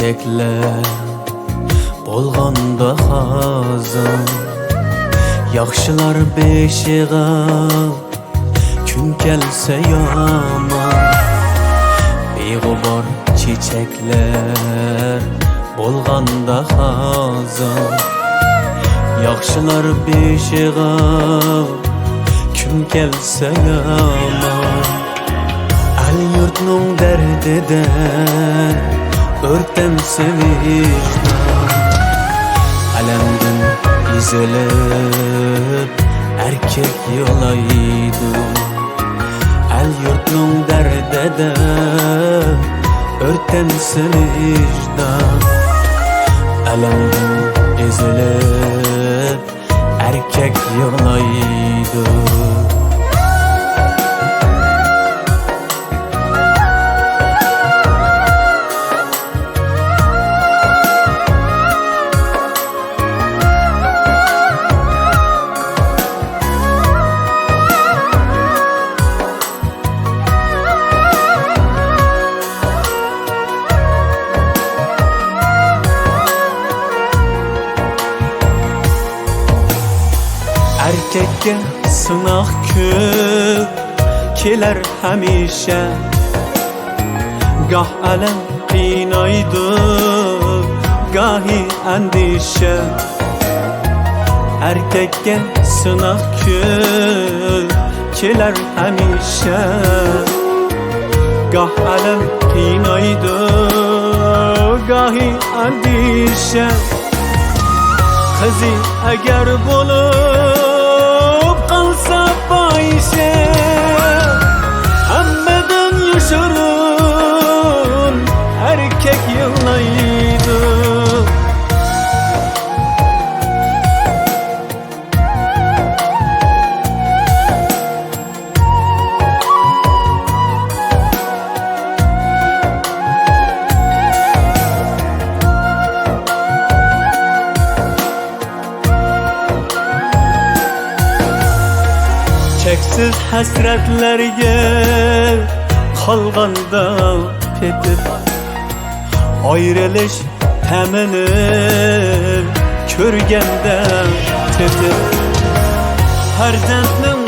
çiçekler bolganda hazan, yaxşılar beşiğe gün gelse yaman. Beyğubar çiçekler bolganda hazan, yaxşılar beşiğe gün gelse yaman. El yurtnun derdiden örtemse vicdan, alemden izilip erkek yolaydı. El yurtnun derdiden örtemse vicdan, alemden izilip erkek yolaydı. Erkekке sınaq köp keler həmişə, gah ələm qinaydı, gahi əndişə. Erkekке sınaq köp keler həmişə, gah ələm qinaydı, gahi əndişə. Kızı eğer bulup kalsa fahişe, hemmeden yaşarın erkek yıllaydı. Çeksiz hasretlerge kalganda petip, ayrılış hemini körgende tepip. Farzandning